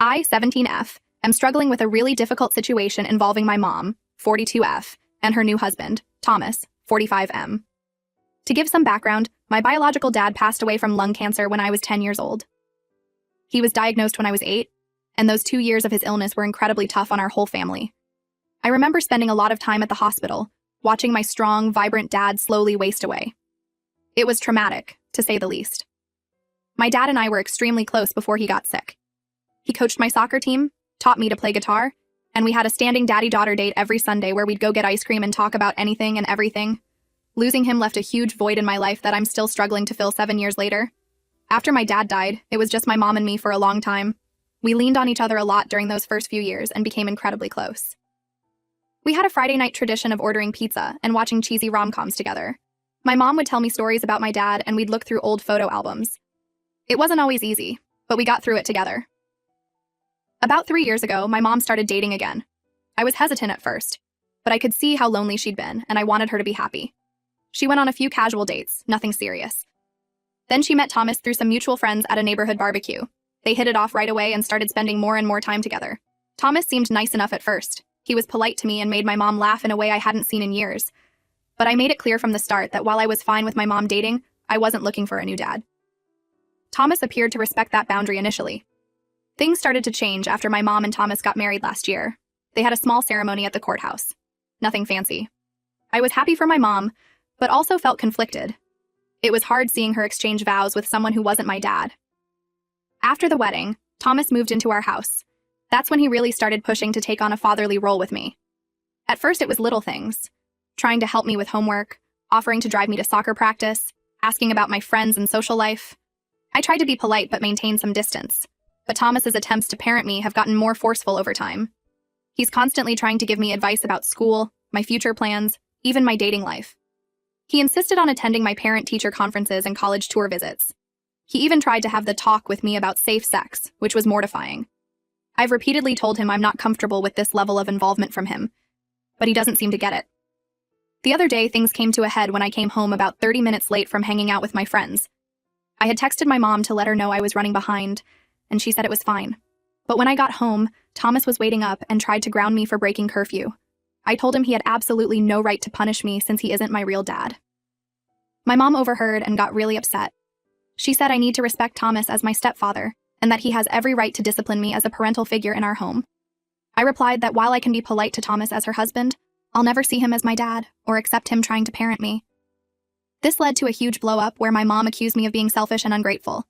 I, 17F, am struggling with a really difficult situation involving my mom, 42F, and her new husband, Thomas, 45M. To give some background, my biological dad passed away from lung cancer when I was 10 years old. He was diagnosed when I was 8, and those 2 years of his illness were incredibly tough on our whole family. I remember spending a lot of time at the hospital, watching my strong, vibrant dad slowly waste away. It was traumatic, to say the least. My dad and I were extremely close before he got sick. He coached my soccer team, taught me to play guitar, and we had a standing daddy-daughter date every Sunday where we'd go get ice cream and talk about anything and everything. Losing him left a huge void in my life that I'm still struggling to fill 7 years later. After my dad died, it was just my mom and me for a long time. We leaned on each other a lot during those first few years and became incredibly close. We had a Friday night tradition of ordering pizza and watching cheesy rom-coms together. My mom would tell me stories about my dad and we'd look through old photo albums. It wasn't always easy, but we got through it together. About 3 years ago, my mom started dating again. I was hesitant at first, but I could see how lonely she'd been and I wanted her to be happy. She went on a few casual dates, nothing serious. Then she met Thomas through some mutual friends at a neighborhood barbecue. They hit it off right away and started spending more and more time together. Thomas seemed nice enough at first. He was polite to me and made my mom laugh in a way I hadn't seen in years. But I made it clear from the start that while I was fine with my mom dating, I wasn't looking for a new dad. Thomas appeared to respect that boundary initially. Things started to change after my mom and Thomas got married last year. They had a small ceremony at the courthouse. Nothing fancy. I was happy for my mom, but also felt conflicted. It was hard seeing her exchange vows with someone who wasn't my dad. After the wedding, Thomas moved into our house. That's when he really started pushing to take on a fatherly role with me. At first it was little things, trying to help me with homework, offering to drive me to soccer practice, asking about my friends and social life. I tried to be polite but maintain some distance, but Thomas's attempts to parent me have gotten more forceful over time. He's constantly trying to give me advice about school, my future plans, even my dating life. He insisted on attending my parent-teacher conferences and college tour visits. He even tried to have the talk with me about safe sex, which was mortifying. I've repeatedly told him I'm not comfortable with this level of involvement from him, but he doesn't seem to get it. The other day, things came to a head when I came home about 30 minutes late from hanging out with my friends. I had texted my mom to let her know I was running behind, and she said it was fine. But when I got home, Thomas was waiting up and tried to ground me for breaking curfew. I told him he had absolutely no right to punish me since he isn't my real dad. My mom overheard and got really upset. She said I need to respect Thomas as my stepfather, and that he has every right to discipline me as a parental figure in our home. I replied that while I can be polite to Thomas as her husband, I'll never see him as my dad or accept him trying to parent me. This led to a huge blow-up where my mom accused me of being selfish and ungrateful.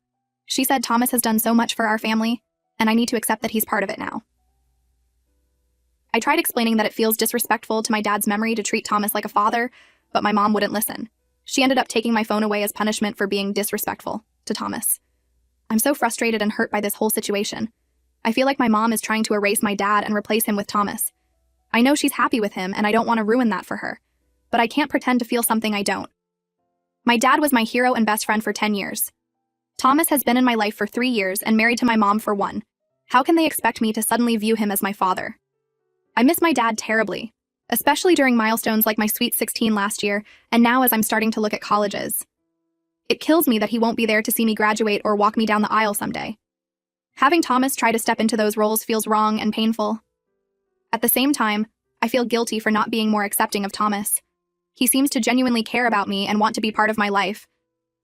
She said Thomas has done so much for our family, and I need to accept that he's part of it now. I tried explaining that it feels disrespectful to my dad's memory to treat Thomas like a father, but my mom wouldn't listen. She ended up taking my phone away as punishment for being disrespectful to Thomas. I'm so frustrated and hurt by this whole situation. I feel like my mom is trying to erase my dad and replace him with Thomas. I know she's happy with him, and I don't want to ruin that for her, but I can't pretend to feel something I don't. My dad was my hero and best friend for 10 years. Thomas has been in my life for 3 years and married to my mom for 1. How can they expect me to suddenly view him as my father? I miss my dad terribly, especially during milestones like my Sweet 16 last year, and now as I'm starting to look at colleges. It kills me that he won't be there to see me graduate or walk me down the aisle someday. Having Thomas try to step into those roles feels wrong and painful. At the same time, I feel guilty for not being more accepting of Thomas. He seems to genuinely care about me and want to be part of my life,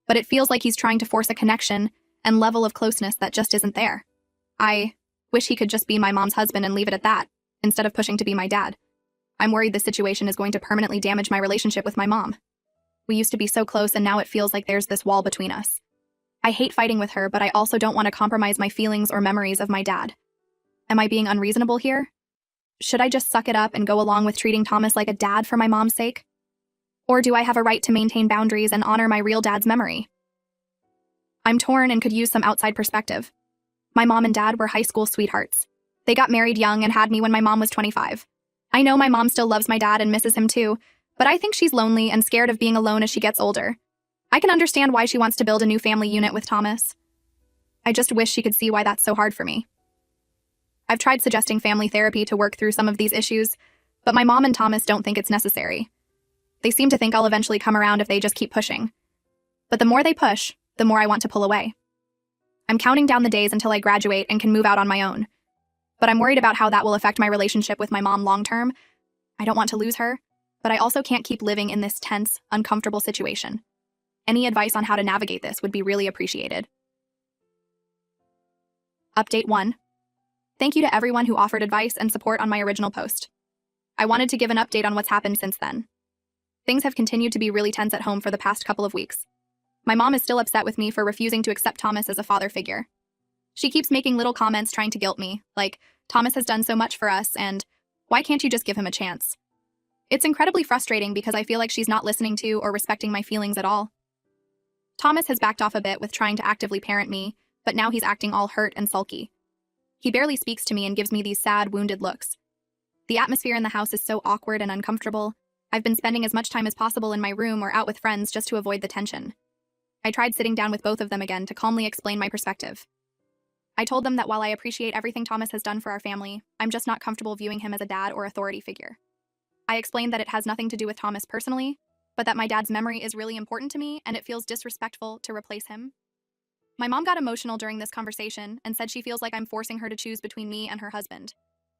but it feels like he's trying to force a connection and level of closeness that just isn't there. I wish he could just be my mom's husband and leave it at that, instead of pushing to be my dad. I'm worried this situation is going to permanently damage my relationship with my mom. We used to be so close and now it feels like there's this wall between us. I hate fighting with her, but I also don't want to compromise my feelings or memories of my dad. Am I being unreasonable here? Should I just suck it up and go along with treating Thomas like a dad for my mom's sake? Or do I have a right to maintain boundaries and honor my real dad's memory? I'm torn and could use some outside perspective. My mom and dad were high school sweethearts. They got married young and had me when my mom was 25. I know my mom still loves my dad and misses him too, but I think she's lonely and scared of being alone as she gets older. I can understand why she wants to build a new family unit with Thomas. I just wish she could see why that's so hard for me. I've tried suggesting family therapy to work through some of these issues, but my mom and Thomas don't think it's necessary. They seem to think I'll eventually come around if they just keep pushing. But the more they push, the more I want to pull away. I'm counting down the days until I graduate and can move out on my own. but I'm worried about how that will affect my relationship with my mom long term. I don't want to lose her, but I also can't keep living in this tense, uncomfortable situation. Any advice on how to navigate this would be really appreciated. Update 1. Thank you to everyone who offered advice and support on my original post. I wanted to give an update on what's happened since then. Things have continued to be really tense at home for the past couple of weeks. My mom is still upset with me for refusing to accept Thomas as a father figure. She keeps making little comments trying to guilt me, like, Thomas has done so much for us, and why can't you just give him a chance? It's incredibly frustrating because I feel like she's not listening to or respecting my feelings at all. Thomas has backed off a bit with trying to actively parent me, but now he's acting all hurt and sulky. He barely speaks to me and gives me these sad, wounded looks. The atmosphere in the house is so awkward and uncomfortable. I've been spending as much time as possible in my room or out with friends just to avoid the tension. I tried sitting down with both of them again to calmly explain my perspective. I told them that while I appreciate everything Thomas has done for our family, I'm just not comfortable viewing him as a dad or authority figure. I explained that it has nothing to do with Thomas personally, but that my dad's memory is really important to me and it feels disrespectful to replace him. My mom got emotional during this conversation and said she feels like I'm forcing her to choose between me and her husband.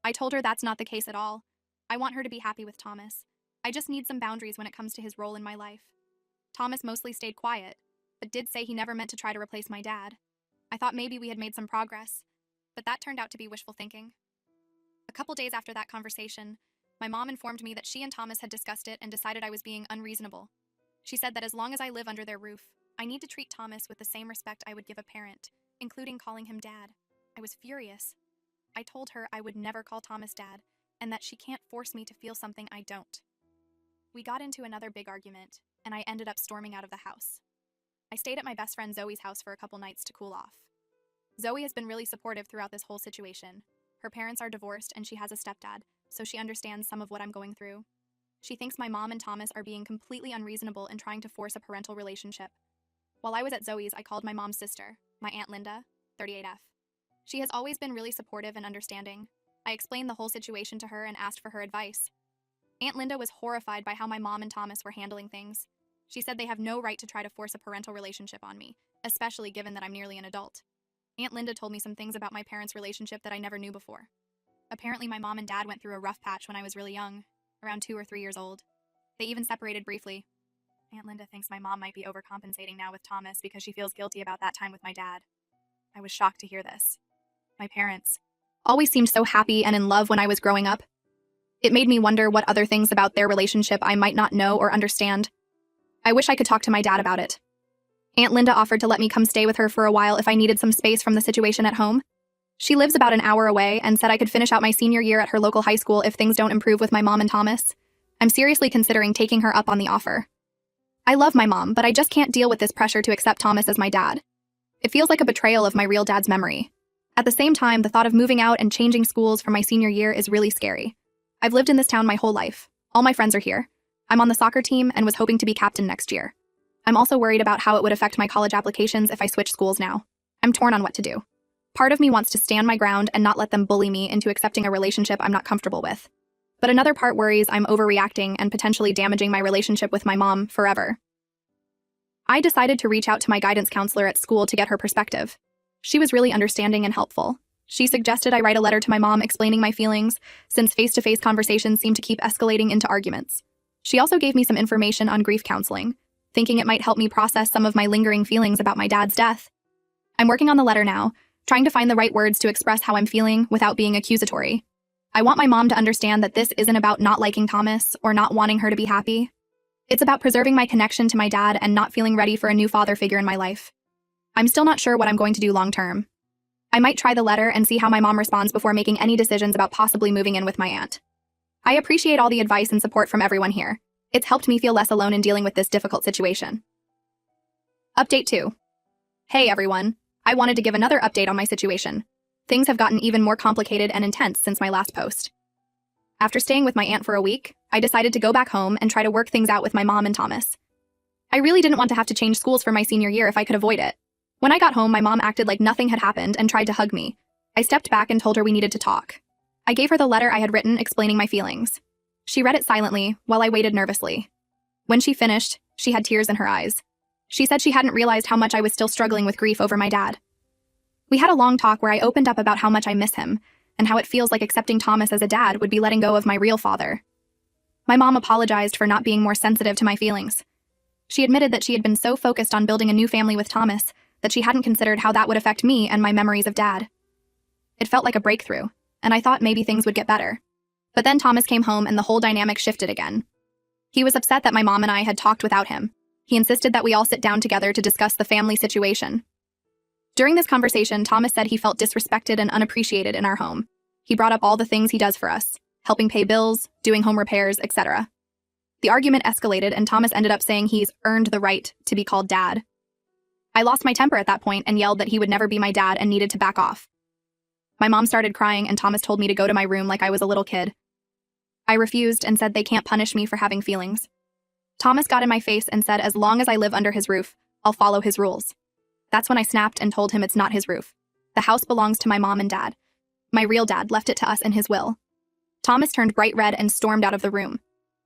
I told her that's not the case at all. I want her to be happy with Thomas. I just need some boundaries when it comes to his role in my life. Thomas mostly stayed quiet, but did say he never meant to try to replace my dad. I thought maybe we had made some progress, but that turned out to be wishful thinking. A couple days after that conversation, my mom informed me that she and Thomas had discussed it and decided I was being unreasonable. She said that as long as I live under their roof, I need to treat Thomas with the same respect I would give a parent, including calling him dad. I was furious. I told her I would never call Thomas dad, and that she can't force me to feel something I don't. We got into another big argument, and I ended up storming out of the house. I stayed at my best friend Zoe's house for a couple nights to cool off. Zoe has been really supportive throughout this whole situation. Her parents are divorced and she has a stepdad, so she understands some of what I'm going through. She thinks my mom and Thomas are being completely unreasonable in trying to force a parental relationship. While I was at Zoe's, I called my mom's sister, my Aunt Linda, 38F. She has always been really supportive and understanding. I explained the whole situation to her and asked for her advice. Aunt Linda was horrified by how my mom and Thomas were handling things. She said they have no right to try to force a parental relationship on me, especially given that I'm nearly an adult. Aunt Linda told me some things about my parents' relationship that I never knew before. Apparently, my mom and dad went through a rough patch when I was really young, around 2 or 3 years old. They even separated briefly. Aunt Linda thinks my mom might be overcompensating now with Thomas because she feels guilty about that time with my dad. I was shocked to hear this. My parents always seemed so happy and in love when I was growing up. It made me wonder what other things about their relationship I might not know or understand. I wish I could talk to my dad about it. Aunt Linda offered to let me come stay with her for a while if I needed some space from the situation at home. She lives about an hour away and said I could finish out my senior year at her local high school if things don't improve with my mom and Thomas. I'm seriously considering taking her up on the offer. I love my mom, but I just can't deal with this pressure to accept Thomas as my dad. It feels like a betrayal of my real dad's memory. At the same time, the thought of moving out and changing schools for my senior year is really scary. I've lived in this town my whole life. All my friends are here. I'm on the soccer team and was hoping to be captain next year. I'm also worried about how it would affect my college applications if I switch schools now. I'm torn on what to do. Part of me wants to stand my ground and not let them bully me into accepting a relationship I'm not comfortable with. But another part worries I'm overreacting and potentially damaging my relationship with my mom forever. I decided to reach out to my guidance counselor at school to get her perspective. She was really understanding and helpful. She suggested I write a letter to my mom explaining my feelings, since face-to-face conversations seem to keep escalating into arguments. She also gave me some information on grief counseling, thinking it might help me process some of my lingering feelings about my dad's death. I'm working on the letter now, trying to find the right words to express how I'm feeling without being accusatory. I want my mom to understand that this isn't about not liking Thomas or not wanting her to be happy. It's about preserving my connection to my dad and not feeling ready for a new father figure in my life. I'm still not sure what I'm going to do long term. I might try the letter and see how my mom responds before making any decisions about possibly moving in with my aunt. I appreciate all the advice and support from everyone here. It's helped me feel less alone in dealing with this difficult situation. Update 2. Hey everyone. I wanted to give another update on my situation. Things have gotten even more complicated and intense since my last post. After staying with my aunt for a week, I decided to go back home and try to work things out with my mom and Thomas. I really didn't want to have to change schools for my senior year if I could avoid it. When I got home, my mom acted like nothing had happened and tried to hug me. I stepped back and told her we needed to talk. I gave her the letter I had written explaining my feelings. She read it silently while I waited nervously. When she finished, she had tears in her eyes. She said she hadn't realized how much I was still struggling with grief over my dad. We had a long talk where I opened up about how much I miss him, and how it feels like accepting Thomas as a dad would be letting go of my real father. My mom apologized for not being more sensitive to my feelings. She admitted that she had been so focused on building a new family with Thomas that she hadn't considered how that would affect me and my memories of dad. It felt like a breakthrough, and I thought maybe things would get better. But then Thomas came home and the whole dynamic shifted again. He was upset that my mom and I had talked without him. He insisted that we all sit down together to discuss the family situation. During this conversation, Thomas said he felt disrespected and unappreciated in our home. He brought up all the things he does for us, helping pay bills, doing home repairs, etc. The argument escalated, and Thomas ended up saying he's earned the right to be called dad. I lost my temper at that point and yelled that he would never be my dad and needed to back off. My mom started crying, and Thomas told me to go to my room like I was a little kid. I refused and said they can't punish me for having feelings. Thomas got in my face and said as long as I live under his roof, I'll follow his rules. That's when I snapped and told him it's not his roof. The house belongs to my mom and dad. My real dad left it to us in his will. Thomas turned bright red and stormed out of the room.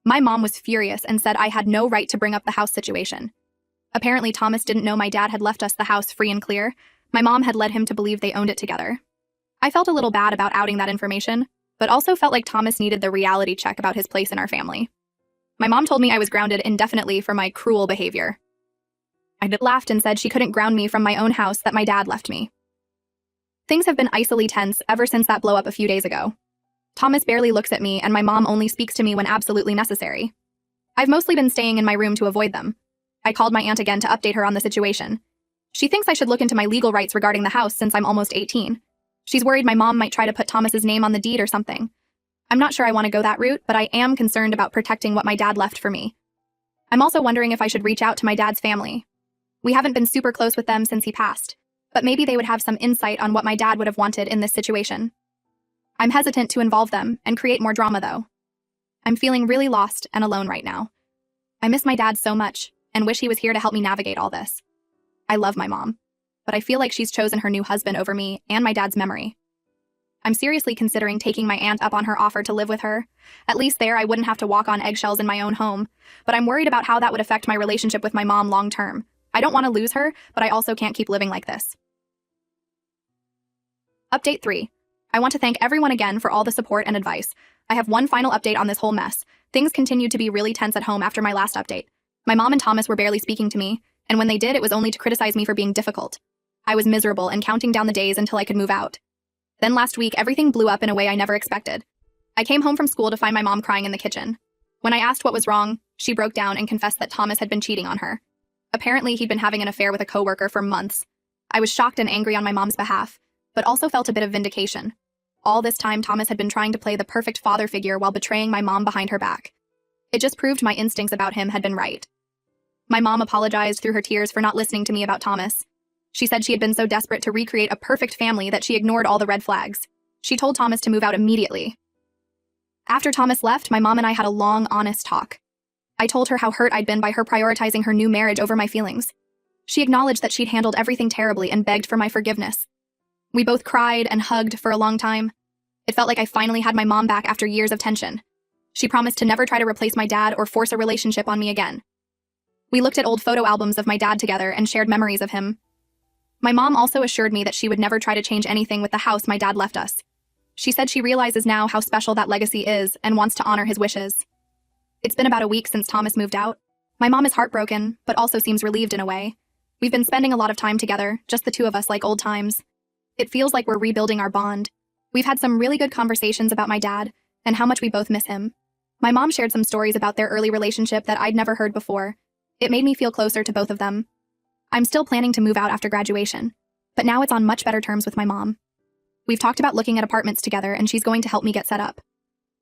My mom was furious and said I had no right to bring up the house situation. Apparently, Thomas didn't know my dad had left us the house free and clear. My mom had led him to believe they owned it together. I felt a little bad about outing that information, but also felt like Thomas needed the reality check about his place in our family. My mom told me I was grounded indefinitely for my cruel behavior. I laughed and said she couldn't ground me from my own house that my dad left me. Things have been icily tense ever since that blow-up a few days ago. Thomas barely looks at me, and my mom only speaks to me when absolutely necessary. I've mostly been staying in my room to avoid them. I called my aunt again to update her on the situation. She thinks I should look into my legal rights regarding the house since I'm almost 18. She's worried my mom might try to put Thomas's name on the deed or something. I'm not sure I want to go that route, but I am concerned about protecting what my dad left for me. I'm also wondering if I should reach out to my dad's family. We haven't been super close with them since he passed, but maybe they would have some insight on what my dad would have wanted in this situation. I'm hesitant to involve them and create more drama, though. I'm feeling really lost and alone right now. I miss my dad so much and wish he was here to help me navigate all this. I love my mom, but I feel like she's chosen her new husband over me and my dad's memory. I'm seriously considering taking my aunt up on her offer to live with her. At least there I wouldn't have to walk on eggshells in my own home, but I'm worried about how that would affect my relationship with my mom long term. I don't want to lose her, but I also can't keep living like this. Update 3. I want to thank everyone again for all the support and advice. I have one final update on this whole mess. Things continued to be really tense at home after my last update. My mom and Thomas were barely speaking to me, and when they did, it was only to criticize me for being difficult. I was miserable and counting down the days until I could move out. Then last week, everything blew up in a way I never expected. I came home from school to find my mom crying in the kitchen. When I asked what was wrong, she broke down and confessed that Thomas had been cheating on her. Apparently, he'd been having an affair with a coworker for months. I was shocked and angry on my mom's behalf, but also felt a bit of vindication. All this time, Thomas had been trying to play the perfect father figure while betraying my mom behind her back. It just proved my instincts about him had been right. My mom apologized through her tears for not listening to me about Thomas. She said she had been so desperate to recreate a perfect family that she ignored all the red flags. She told Thomas to move out immediately. After Thomas left, my mom and I had a long, honest talk. I told her how hurt I'd been by her prioritizing her new marriage over my feelings. She acknowledged that she'd handled everything terribly and begged for my forgiveness. We both cried and hugged for a long time. It felt like I finally had my mom back after years of tension. She promised to never try to replace my dad or force a relationship on me again. We looked at old photo albums of my dad together and shared memories of him. My mom also assured me that she would never try to change anything with the house my dad left us. She said she realizes now how special that legacy is and wants to honor his wishes. It's been about a week since Thomas moved out. My mom is heartbroken, but also seems relieved in a way. We've been spending a lot of time together, just the two of us like old times. It feels like we're rebuilding our bond. We've had some really good conversations about my dad and how much we both miss him. My mom shared some stories about their early relationship that I'd never heard before. It made me feel closer to both of them. I'm still planning to move out after graduation, but now it's on much better terms with my mom. We've talked about looking at apartments together, and she's going to help me get set up.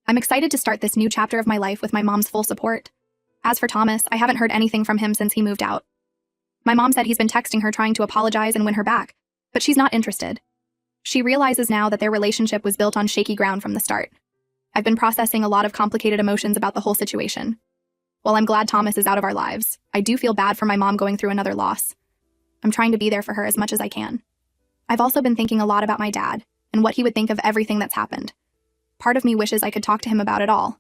I'm excited to start this new chapter of my life with my mom's full support. As for Thomas, I haven't heard anything from him since he moved out. My mom said he's been texting her trying to apologize and win her back, but she's not interested. She realizes now that their relationship was built on shaky ground from the start. I've been processing a lot of complicated emotions about the whole situation. While I'm glad Thomas is out of our lives, I do feel bad for my mom going through another loss. I'm trying to be there for her as much as I can. I've also been thinking a lot about my dad and what he would think of everything that's happened. Part of me wishes I could talk to him about it all,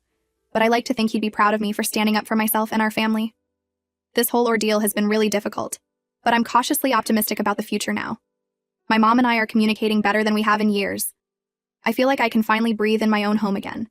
but I like to think he'd be proud of me for standing up for myself and our family. This whole ordeal has been really difficult, but I'm cautiously optimistic about the future now. My mom and I are communicating better than we have in years. I feel like I can finally breathe in my own home again.